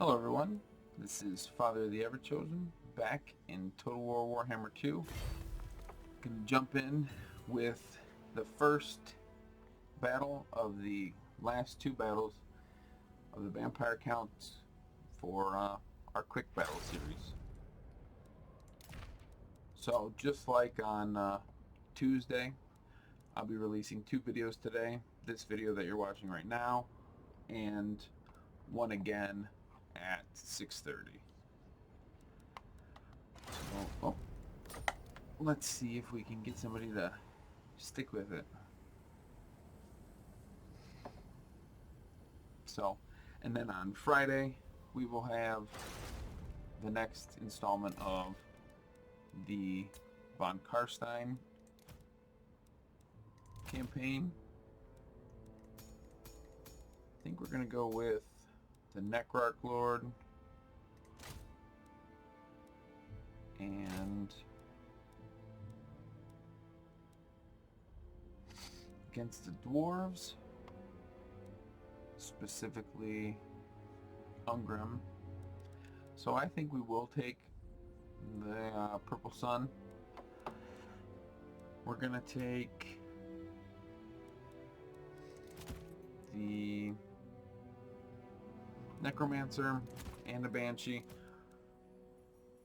Hello everyone, this is Father of the Everchosen, back in Total War Warhammer 2. Gonna jump in with the first battle of the last two battles of the vampire counts for our quick battle series. So just like on Tuesday, I'll be releasing two videos today. This video that you're watching right now, and one again at 6:30. So, let's see if we can get somebody to stick with it. So, and then on Friday, we will have the next installment of the Von Karstein campaign. I think we're going to go with the Necrarch Lord and against the dwarves, specifically Ungrim. So I think we will take the Purple Sun. We're gonna take the Necromancer and the Banshee.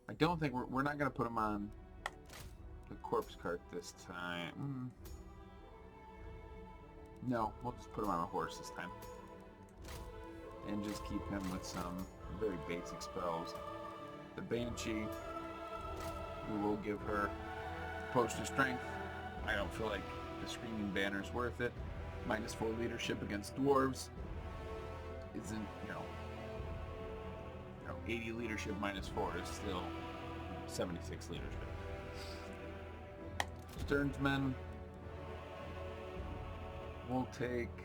I don't think we're not going to put them on the corpse cart this time. No, we'll just put him on a horse this time. And just keep him with some very basic spells. The Banshee, we will give her Potion of Strength. I don't feel like the Screaming Banner's worth it. -4 leadership against dwarves isn't, 80 leadership -4 is still 76 leadership. Sternsmen, we'll take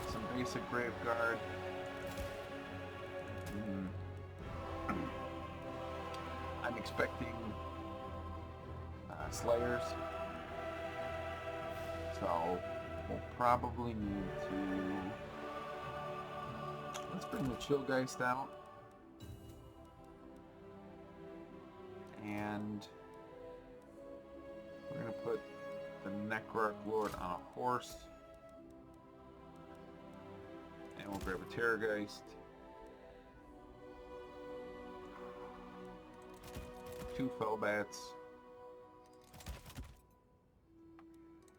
some basic Graveguard. I'm expecting Slayers, so we'll probably need to... Let's bring the Chillgeist out. And we're going to put the Necrarch Lord on a horse. And we'll grab a Terrorgeist. 2 Fellbats.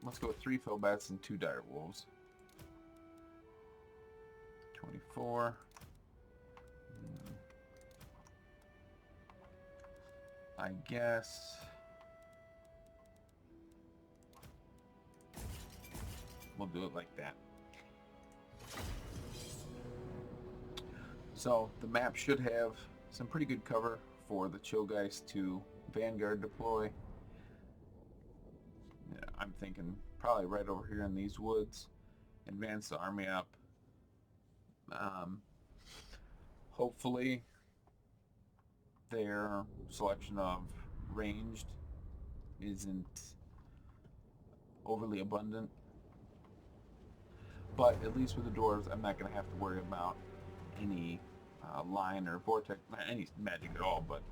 Let's go with 3 Fellbats and 2 Direwolves. 24. I guess we'll do it like that. So the map should have some pretty good cover for the Chillgeist to Vanguard deploy. Yeah, I'm thinking probably right over here in these woods. Advance the army up. Hopefully their selection of ranged isn't overly abundant, but at least with the dwarves I'm not going to have to worry about any line or vortex, not any magic at all, but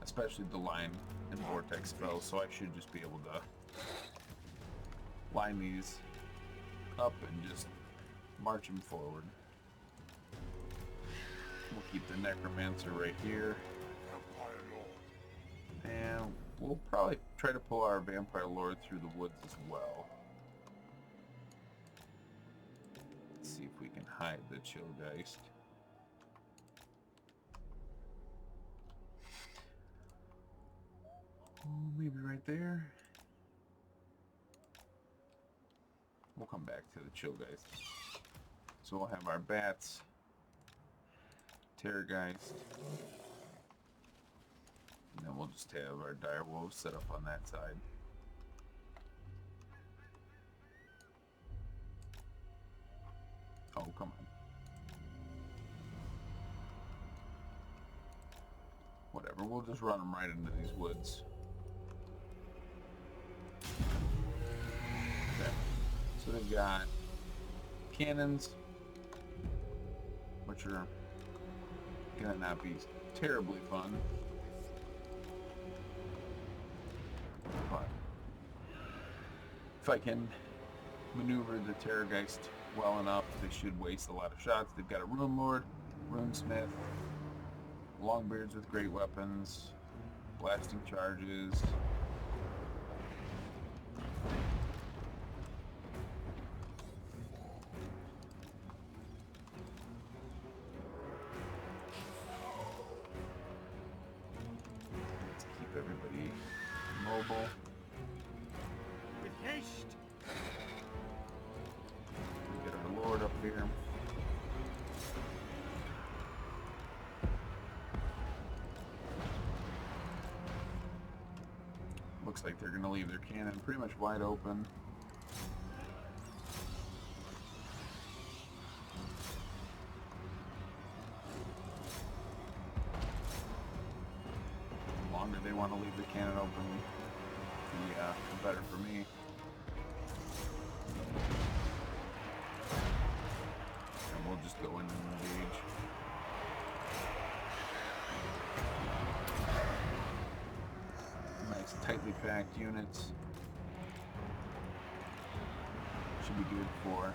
especially the line and vortex spells, so I should just be able to line these up and just march them forward. We'll keep the Necromancer right here. And we'll probably try to pull our Vampire Lord through the woods as well. Let's see if we can hide the Chillgeist. Oh, maybe right there. We'll come back to the Chillgeist. So we'll have our Bats, Terrorgeist, and then we'll just have our Direwolves set up on that side. Oh, come on. Whatever, we'll just run them right into these woods. Okay. So they've got cannons, which are gonna not be terribly fun. But if I can maneuver the Terrorgeist well enough, they should waste a lot of shots. They've got a Rune Lord, Runesmith, Longbeards with great weapons, blasting charges. Let's keep everybody mobile. With haste. We get our Lord up here. Looks like they're going to leave their cannon pretty much wide open. The longer they want to leave the cannon open, the better for me. And we'll just go in and engage. Nice tightly packed units. Should be good for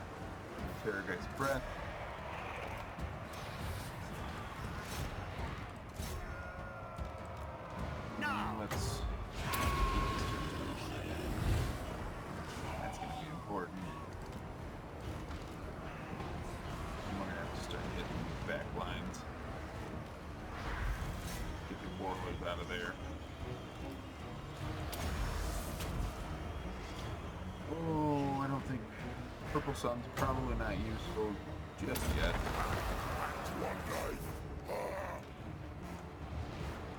Terrorgeist's breath. Now. Let's that's going to be important. And we're going to have to start hitting these back lines. Get the warlords out of there. Oh, I don't think Purple Sun's probably not useful just yet.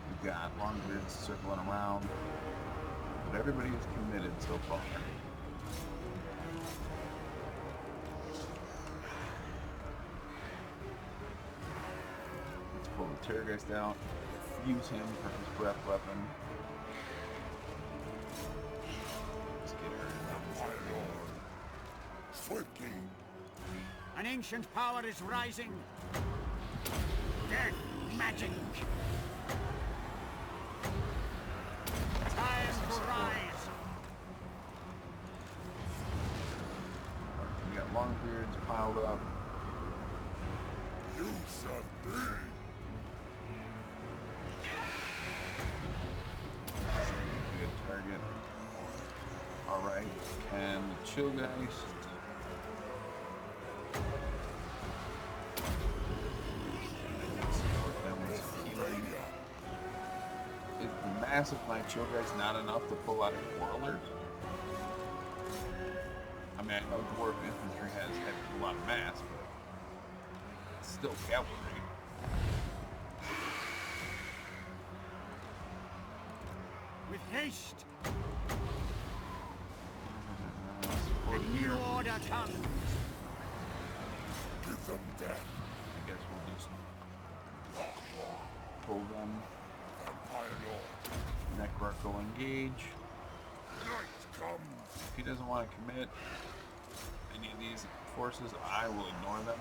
We've got Longbeards circling around, but everybody is committed so far. Let's pull the Terrorgeist out, use him for his breath weapon. Swiftly. An ancient power is rising. Death magic. Time to rise. We got Longbeards piled up. You shall be. Good target. Alright, can the Chillgeist is the mass of my Chillgeist not enough to pull out a Warlord? I mean, I know Dwarf Infantry has a lot of mass, but it's still cavalry. With haste. Support A new here. order comes. Give them death. I guess we'll just pull them. Vampire Lord. Necroc will engage. Night comes. If he doesn't want to commit any of these forces, I will ignore them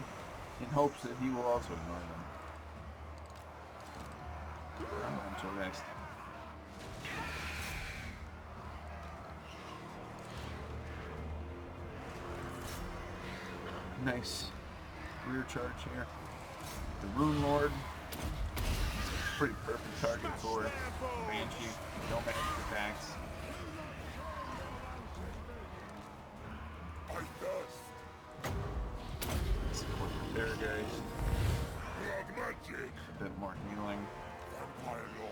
in hopes that he will also ignore them. Come on, Chillgeist. Nice rear charge here. The Rune Lord, pretty perfect target for Banshee. No magic attacks. I thirst. Support the Terrorgeist. Blood magic. A bit more healing. Vampire Lord.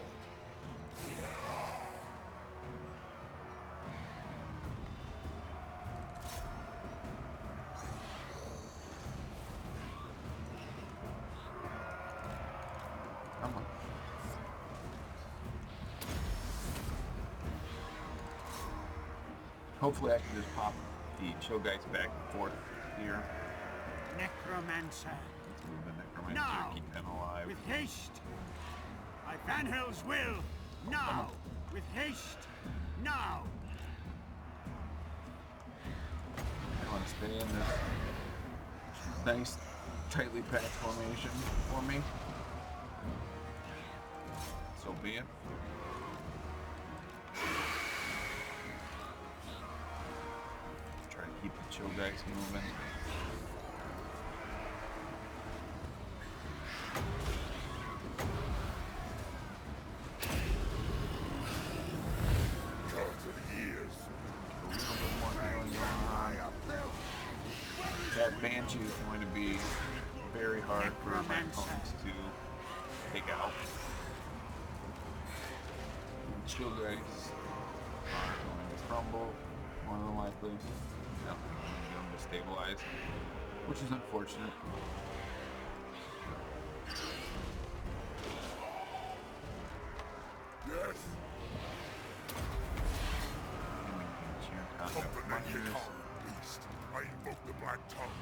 Come on. Hopefully I can just pop the Chillgeist back and forth here. Necromancer. Let's move the Necromancer, Now. keep them alive. With haste. By Van Hell's will. Now. With haste. Now. I want to stay in this nice, tightly packed formation for me. chill guys moving. That Banshee is going to be very hard for my opponents to take out. And chill guys are going to crumble, more than likely. No, I'm going to stabilize, which is unfortunate. Yes. Beast. I invoke the Black Tongue.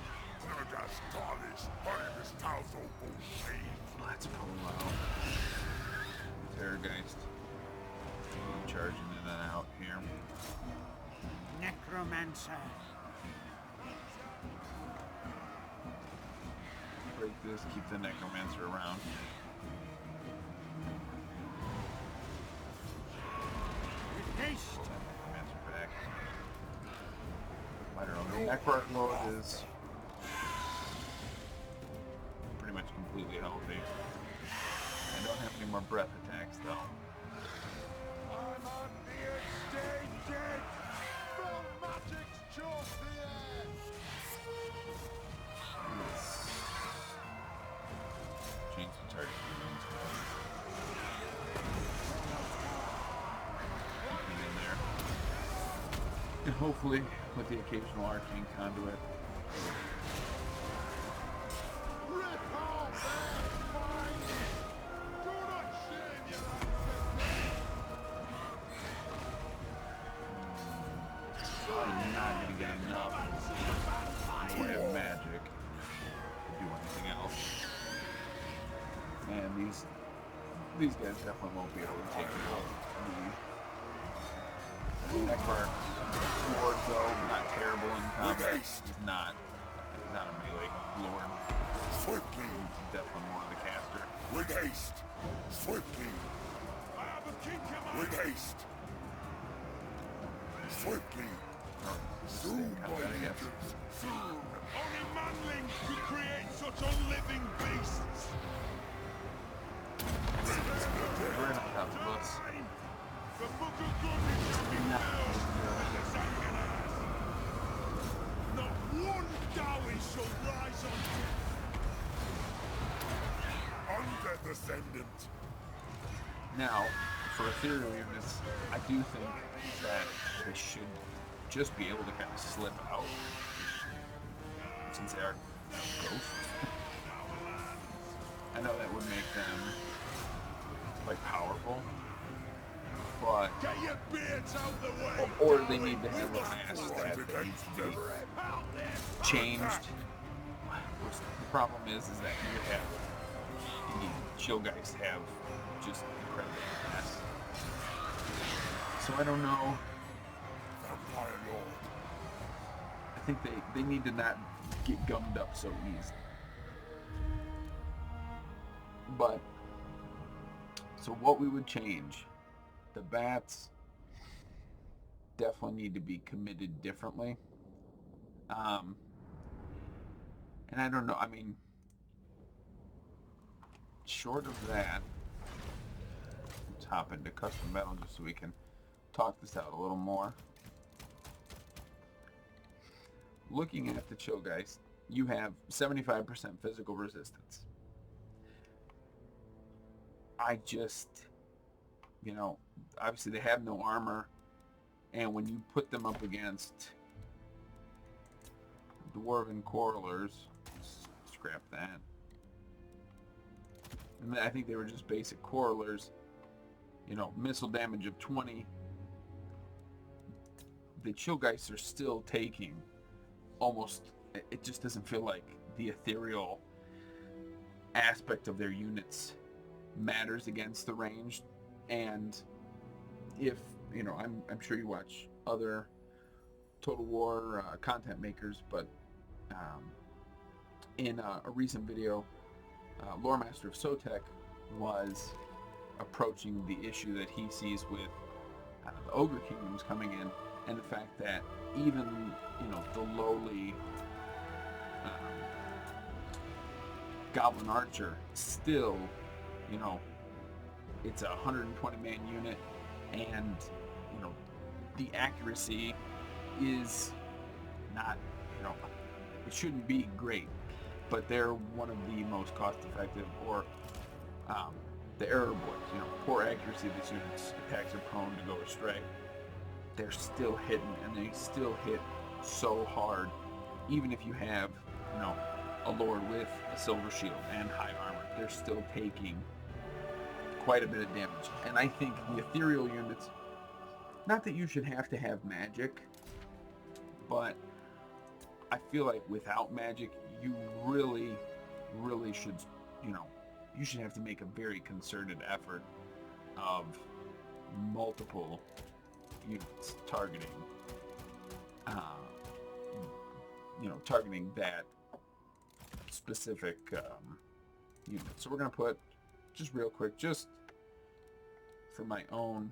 Nergas Talis. Harness Talzo Bullshit. Let's pull out Terrorgeist. Charging in and out here. Necromancer. Break this, keep the Necromancer around. With haste. Pull that Necromancer back. I don't know, the Necromancer mode is pretty much completely healthy. I don't have any more breath attacks though. I'm on the extended. From magic's chalk the air. Let's change the target. Keep it in there. And hopefully with the occasional arcane conduit. Rip off that fight. Do not shame your I'm not going to get enough in the way of magic to do anything else. And these guys definitely won't be able to take out the Necromancer Lord, though, not terrible in combat. He's not a melee lord. Swiftly. He's definitely more of the caster. With haste. Swiftly. I have a king command. With haste. Swiftly. Soon, my legions. Soon. Only manlings could create such unliving beasts. We're enough out of us. The book of goodness shall be not one dowie shall rise on Undeath Ascendant. Now, for ethereal units, I do think that they should just be able to kind of slip out, since they are ghosts. I know that would make them quite powerful, but Get your beards out the way. or they need to have a mass that needs to be changed. The problem is that the chill guys have just incredible mass. So I don't know. Vampire Lord. I think they need to not get gummed up so easy. But so what we would change, the bats definitely need to be committed differently. And I don't know, I mean, short of that, let's hop into custom metal just so we can talk this out a little more. Looking at the chill guys, you have 75% physical resistance. I just, you know, obviously they have no armor, and when you put them up against dwarven quarrelers, scrap that. And I think they were just basic quarrelers, you know, missile damage of 20. The chill guys are still taking almost, it just doesn't feel like the ethereal aspect of their units matters against the ranged. And if, you know, I'm sure you watch other Total War content makers, but in a recent video, Lore Master of Sotek was approaching the issue that he sees with the Ogre Kingdoms coming in, and the fact that even, you know, the lowly Goblin Archer, still, you know, it's a 120 man unit, and, you know, the accuracy is not, you know, it shouldn't be great, but they're one of the most cost effective, or the error boys, you know, poor accuracy, these units attacks are prone to go astray. They're still hitting, and they still hit so hard, even if you have, you know, a lord with a silver shield and high armor. They're still taking quite a bit of damage. And I think the ethereal units, not that you should have to have magic, but I feel like without magic, you really, really should, you know, you should have to make a very concerted effort of multiple units targeting, you know, targeting that specific unit. So we're going to put, just real quick, just for my own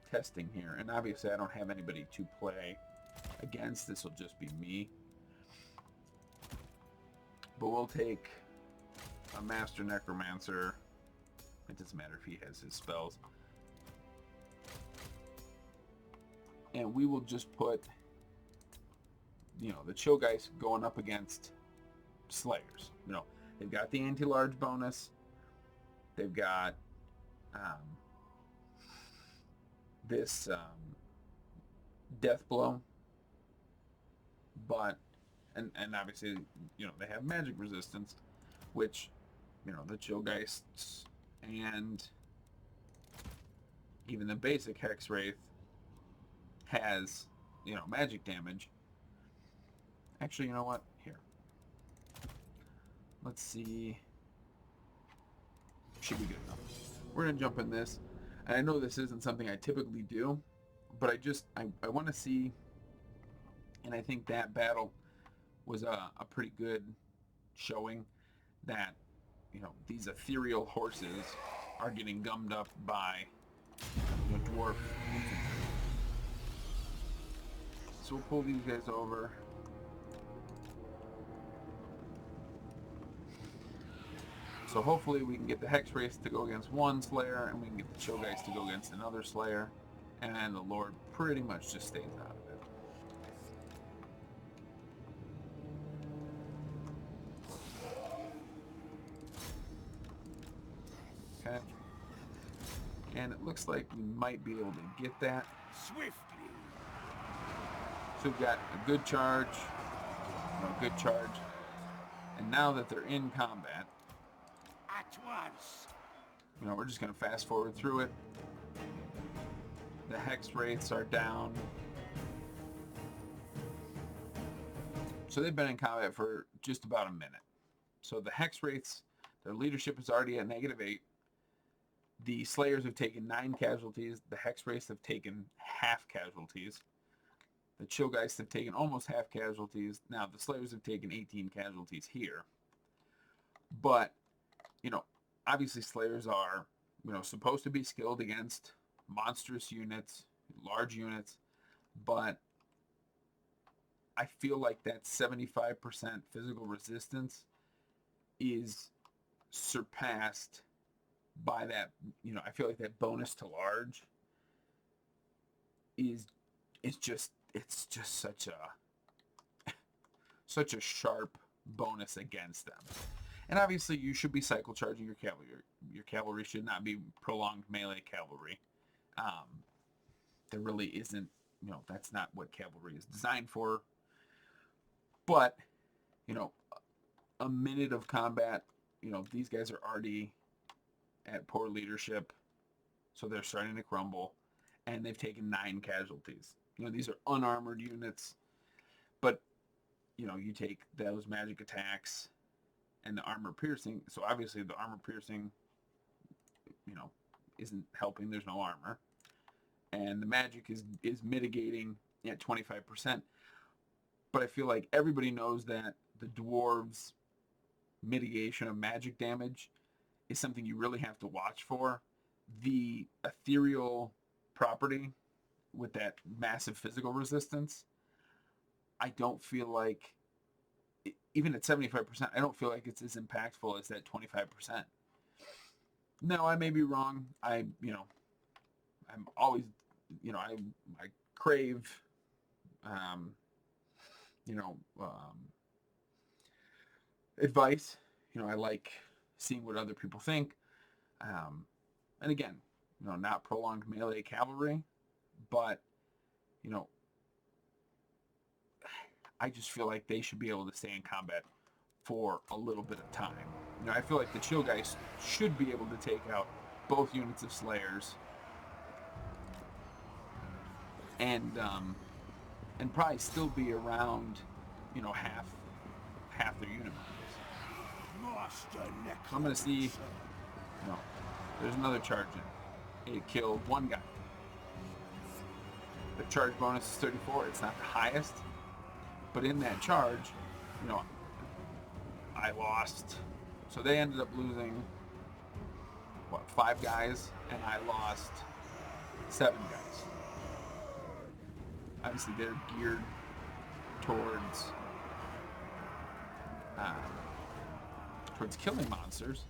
testing here, and obviously I don't have anybody to play against, this will just be me, but we'll take a Master Necromancer. It doesn't matter if he has his spells, and we will just put, you know, the Chill Guys going up against Slayers. You know, they've got the anti-large bonus, they've got this death blow, but and obviously, you know, they have magic resistance, which, you know, the Chillgeists and even the basic Hex Wraith has, you know, magic damage. Actually, you know what? Here, let's see. Should be good enough. We're gonna jump in this, and I know this isn't something I typically do, but I want to see, and I think that battle was a pretty good showing that, you know, these ethereal horses are getting gummed up by, you know, dwarf infantry. So we'll pull these guys over. So hopefully we can get the Hex Wraith to go against one Slayer, and we can get the Chill Guys to go against another Slayer, and the Lord pretty much just stays out of it. Okay. And it looks like we might be able to get that. Swiftly. So we've got a good charge, a good charge, and now that they're in combat, At once. you know, we're just going to fast forward through it. The Hex Wraiths are down. So they've been in combat for just about a minute. So the Hex Wraiths, their leadership is already at -8. The Slayers have taken 9 casualties. The Hex Wraiths have taken half casualties. The Chill Guys have taken almost half casualties. Now the Slayers have taken 18 casualties here. But, you know, obviously Slayers are, you know, supposed to be skilled against monstrous units, large units, but I feel like that 75% physical resistance is surpassed by that, you know, I feel like that bonus to large is just, it's just such a sharp bonus against them. And obviously you should be cycle charging your cavalry. Your cavalry should not be prolonged melee cavalry. There really isn't, you know, that's not what cavalry is designed for. But, you know, a minute of combat, you know, these guys are already at poor leadership, so they're starting to crumble, and they've taken 9 casualties. You know, these are unarmored units, but, you know, you take those magic attacks and the armor piercing, so obviously the armor piercing, you know, isn't helping. There's no armor, and the magic is mitigating at 25%. But I feel like everybody knows that the dwarves' mitigation of magic damage is something you really have to watch for. The ethereal property with that massive physical resistance, I don't feel like, even at 75%, I don't feel like it's as impactful as that 25%. No, I may be wrong. I'm always, I crave, advice. I like seeing what other people think. And again, not prolonged melee cavalry, but, I just feel like they should be able to stay in combat for a little bit of time. I feel like the chill guys should be able to take out both units of Slayers and probably still be around, half their unit models. So I'm gonna see. No, there's another charge in. It killed one guy. The charge bonus is 34. It's not the highest, but in that charge, I lost. So they ended up losing, 5 guys, and I lost 7 guys. Obviously, they're geared towards killing monsters.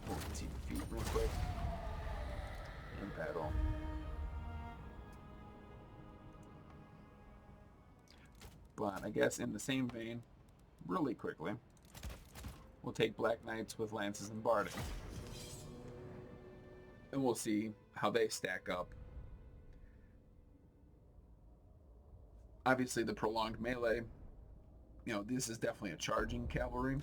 Oh, let's see the feet real quick. In battle. But I guess in the same vein, really quickly, we'll take Black Knights with lances and barding. And we'll see how they stack up. Obviously, the prolonged melee, this is definitely a charging cavalry.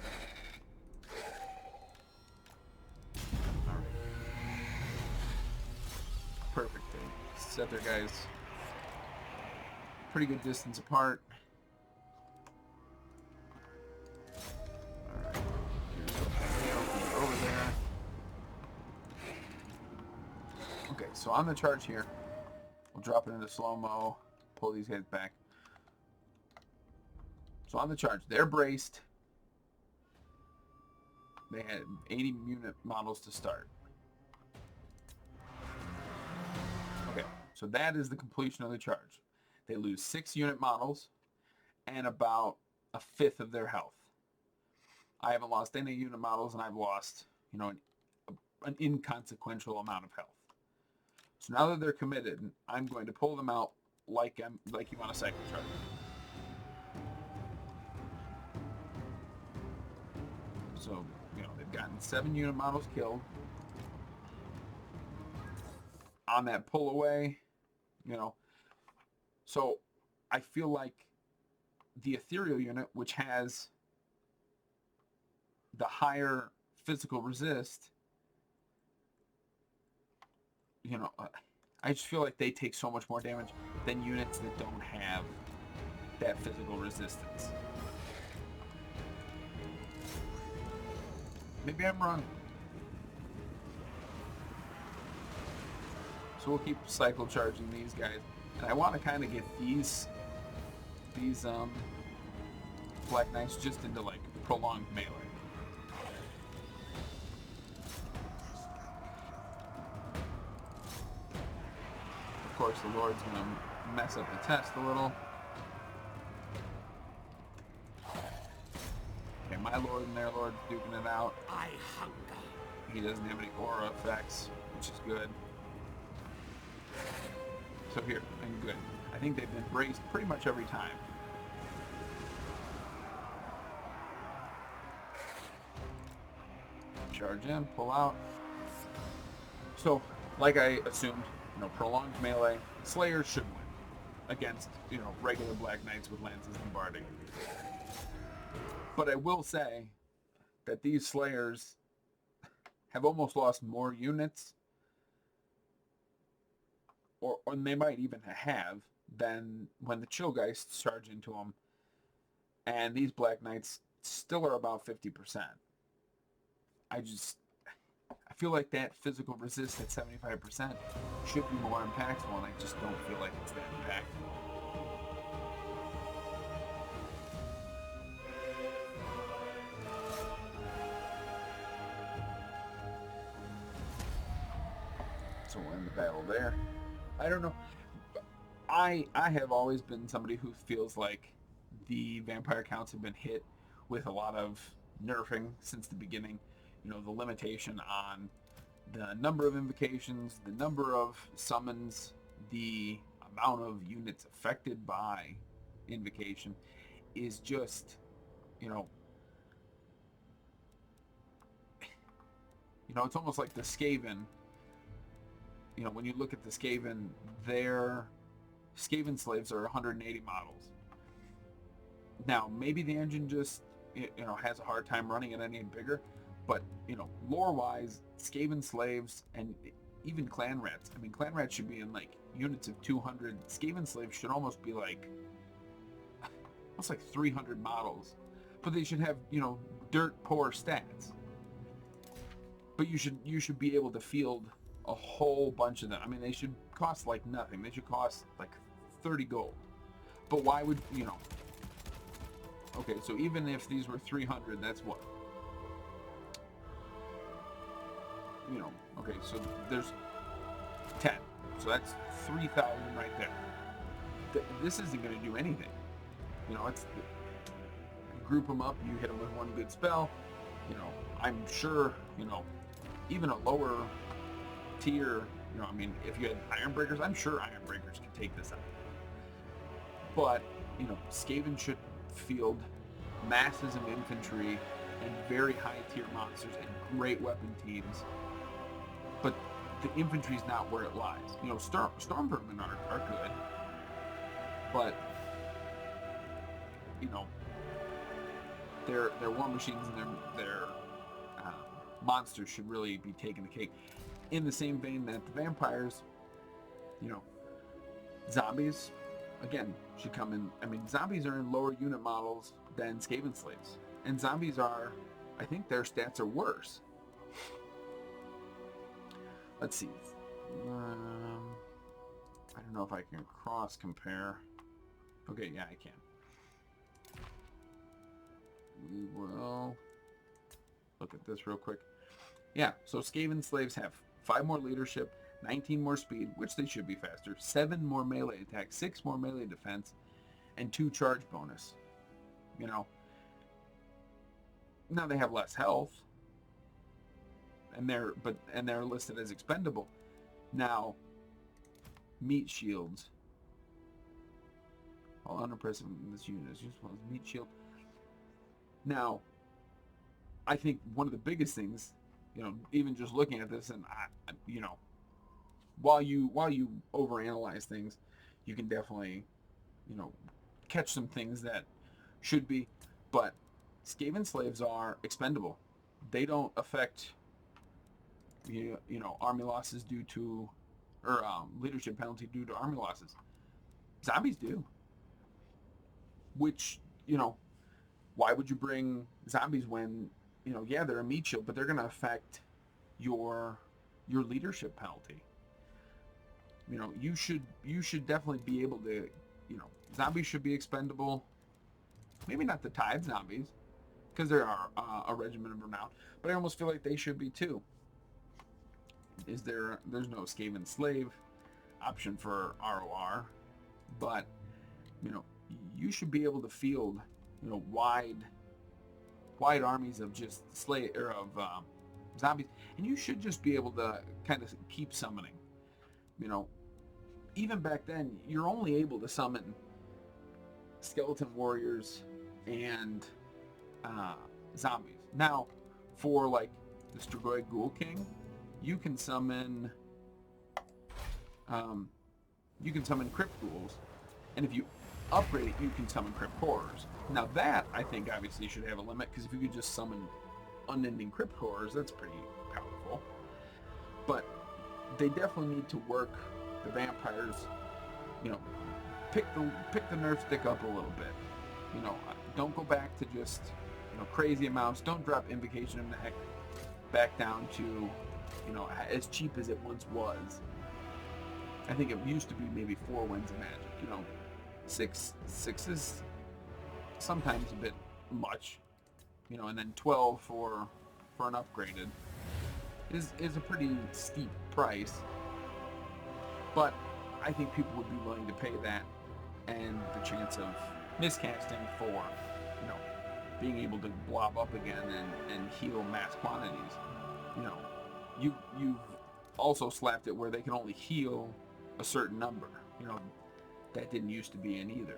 Alright. Perfect. They set their guys pretty good distance apart. Alright. Here's over there. Okay, so on the charge here, we'll drop it into slow-mo, pull these guys back. So on the charge, they're braced. They had 80 unit models to start. Okay, so that is the completion of the charge. They lose 6 unit models and about a fifth of their health. I haven't lost any unit models, and I've lost, an inconsequential amount of health. So now that they're committed, I'm going to pull them out like you want a cycle charge. So, they've gotten 7 unit models killed. On that pull away, So I feel like the ethereal unit, which has the higher physical resist, I just feel like they take so much more damage than units that don't have that physical resistance. Maybe I'm wrong. So we'll keep cycle charging these guys. And I want to kind of get these Black Knights just into prolonged melee. Of course, the Lord's gonna mess up the test a little. Okay, my Lord and their Lord duking it out. I hunger. He doesn't have any aura effects, which is good. So here, and good. I think they've been braced pretty much every time. Charge in, pull out. So, like I assumed, prolonged melee, Slayers should win against, regular Black Knights with lances and barding. But I will say that these Slayers have almost lost more units, or they might even have, than when the Chill Geists charge into them. And these Black Knights still are about 50%. I feel like that physical resist at 75% should be more impactful, and I just don't feel like it's that impactful. So we'll end the battle there. I don't know. I have always been somebody who feels like the vampire counts have been hit with a lot of nerfing since the beginning. You know, the limitation on the number of invocations, the number of summons, the amount of units affected by invocation is just, you know, it's almost like the Skaven. You know, when you look at the Skaven, their Skaven slaves are 180 models. Now, maybe the engine just, has a hard time running it any bigger, but, lore-wise, Skaven slaves and even clan rats. I mean, clan rats should be in, like, units of 200. Skaven slaves should almost be, like, almost like 300 models. But they should have, dirt poor stats. But you should be able to field a whole bunch of them. I mean, they should cost like nothing. They should cost like 30 gold. But why would, okay, so even if these were 300, that's what? Okay, so there's 10. So that's 3,000 right there. This isn't going to do anything. It's group them up, you hit them with one good spell. I'm sure, even a lower tier, I mean, if you had Iron Breakers, I'm sure Iron Breakers could take this out. But, Skaven should field masses of infantry and very high tier monsters and great weapon teams. But the infantry's not where it lies. Stormvermin are good. But, their war machines and their monsters should really be taking the cake. In the same vein that the vampires, zombies, again, should come in. I mean, zombies are in lower unit models than Skaven slaves. And zombies are, I think their stats are worse. Let's see. I don't know if I can cross compare. Okay, yeah, I can. We will look at this real quick. Yeah, so Skaven slaves have 5 more leadership, 19 more speed, which they should be faster, 7 more melee attack, 6 more melee defense, and 2 charge bonus. Now they have less health, and they're listed as expendable. Now, meat shields. All unimpressive in this unit is useful as meat shield. Now, I think one of the biggest things, even just looking at this, and while you overanalyze things, you can definitely, catch some things that should be. But Skaven slaves are expendable. They don't affect, army losses due to, or leadership penalty due to army losses. Zombies do. Which, why would you bring zombies when, yeah, they're a meat shield, but they're going to affect your leadership penalty. You should definitely be able to, zombies should be expendable. Maybe not the Tide zombies, because they are a regiment of renown, but I almost feel like they should be too. There's no Skaven slave option for ROR, but, you should be able to field, wide armies of just zombies, and you should just be able to kind of keep summoning. Even back then, you're only able to summon skeleton warriors and zombies. Now, for like the Strigoi Ghoul King, you can summon Crypt Ghouls, and if you upgrade it, you can summon Crypt Horrors. Now that, I think, obviously should have a limit, because if you could just summon unending Crypt Horrors, that's pretty powerful. But they definitely need to work the vampires, pick the nerf stick up a little bit. Don't go back to just, crazy amounts. Don't drop Invocation of Neck back down to, as cheap as it once was. I think it used to be maybe 4 wins of magic, 6 is sometimes a bit much, and then 12 for an upgraded is a pretty steep price. But I think people would be willing to pay that, and the chance of miscasting for, being able to blob up again and heal mass quantities. You've also slapped it where they can only heal a certain number. That didn't used to be in either.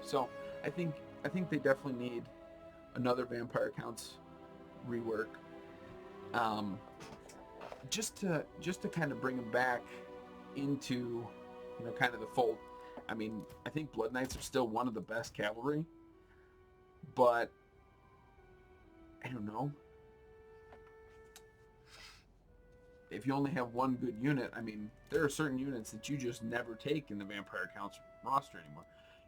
So I think they definitely need another vampire counts rework. Just to kind of bring them back into kind of the fold. I mean, I think Blood Knights are still one of the best cavalry, but I don't know. If you only have one good unit, I mean, there are certain units that you just never take in the Vampire Counts roster anymore.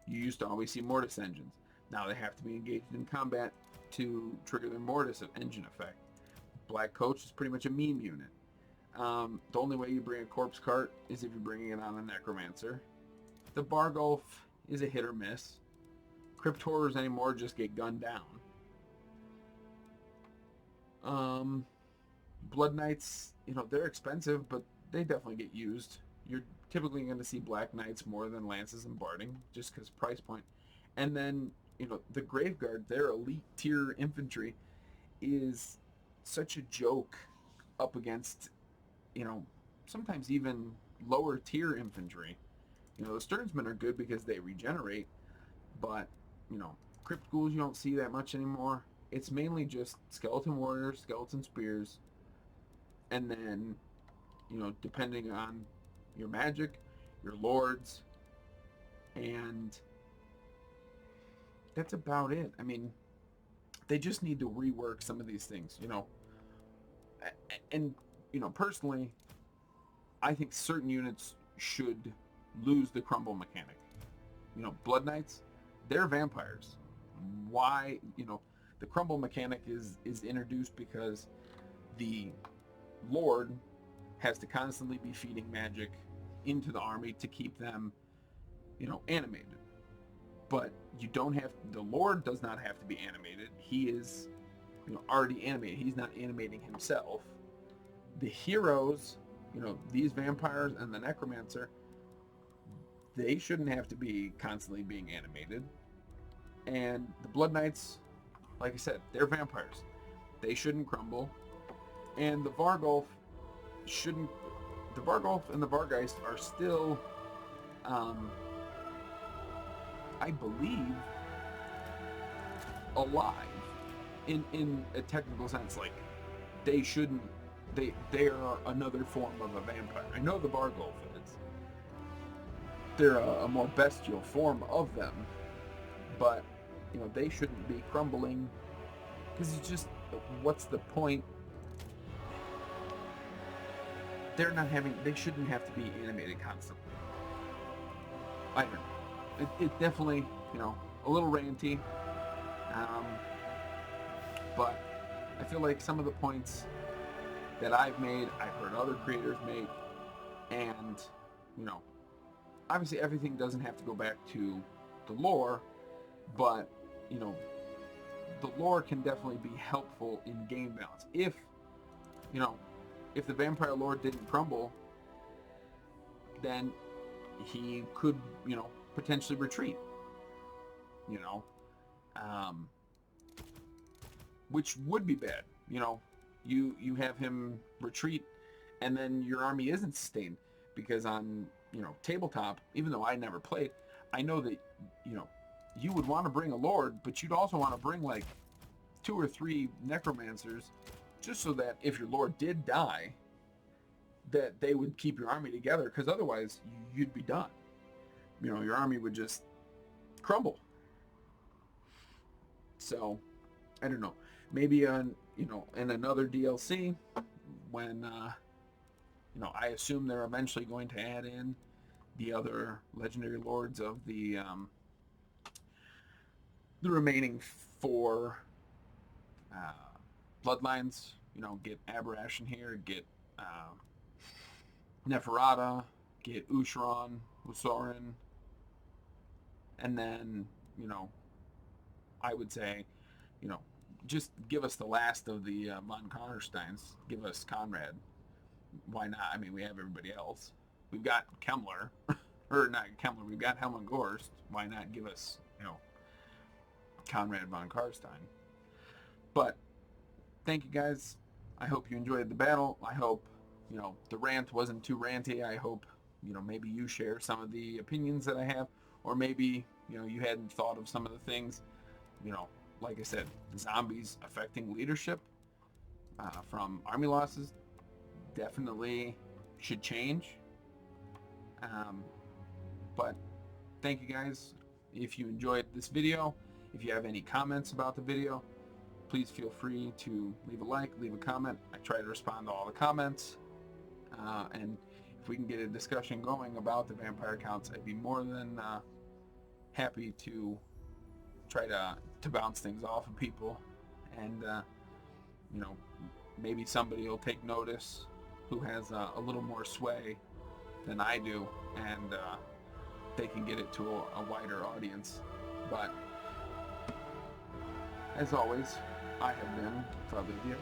You used to always see Mortis engines. Now they have to be engaged in combat to trigger their Mortis engine effect. Black Coach is pretty much a meme unit. The only way you bring a Corpse Cart is if you're bringing it on a Necromancer. The Bargulf is a hit or miss. Crypt Horrors anymore just get gunned down. Blood Knights, they're expensive, but they definitely get used. You're typically going to see Black Knights more than Lances and Barding, just because price point. And then, the Graveguard, their elite tier infantry, is such a joke up against, sometimes even lower tier infantry. The Sternsmen are good because they regenerate, but, Crypt Ghouls you don't see that much anymore. It's mainly just Skeleton Warriors, Skeleton Spears, and then, depending on your magic, your lords, and that's about it. I mean, they just need to rework some of these things, and, personally, I think certain units should lose the crumble mechanic. Blood Knights, they're vampires. Why, the crumble mechanic is introduced because the Lord has to constantly be feeding magic into the army to keep them, animated. But you don't have, the Lord does not have to be animated. He is, already animated. He's not animating himself. The heroes, these vampires and the Necromancer, they shouldn't have to be constantly being animated. And the Blood Knights, like I said, they're vampires. They shouldn't crumble. And the Vargulf shouldn't... The Vargulf and the Vargeist are still, I believe, alive in a technical sense. Like, they shouldn't... They are another form of a vampire. I know the Vargulf is. They're a more bestial form of them. But, they shouldn't be crumbling. Because it's just... What's the point? They shouldn't have to be animated constantly. I don't know. It definitely, a little ranty. But I feel like some of the points that I've made, I've heard other creators make, and, obviously everything doesn't have to go back to the lore, but, the lore can definitely be helpful in game balance. If the Vampire Lord didn't crumble, then he could, potentially retreat. Which would be bad. You have him retreat, and then your army isn't sustained. Because on, tabletop, even though I never played, I know that, you would want to bring a Lord, but you'd also want to bring, like, 2 or 3 Necromancers, just so that if your Lord did die, that they would keep your army together, because otherwise you'd be done. Your army would just crumble. So, I don't know. Maybe in another DLC, when, I assume they're eventually going to add in the other legendary lords of the remaining 4 bloodlines. Get Aberration here, get Neferata, get Usharan, Usorin, and then, I would say, just give us the last of the von Connersteins. Give us Conrad. Why not? I mean, we have everybody else. we've got Kemmler, or not Kemmler, we've got Helmut Gorst. Why not give us, Conrad von Karstein? But thank you guys. I hope you enjoyed the battle. I hope, the rant wasn't too ranty. I hope, maybe you share some of the opinions that I have, or maybe, you hadn't thought of some of the things, like I said, zombies affecting leadership from army losses definitely should change. But thank you guys. If you enjoyed this video, if you have any comments about the video, please feel free to leave a like, leave a comment. I try to respond to all the comments. And if we can get a discussion going about the vampire counts, I'd be more than happy to try to bounce things off of people. And, maybe somebody will take notice who has a little more sway than I do, and they can get it to a wider audience. But as always, I have been Father Diego.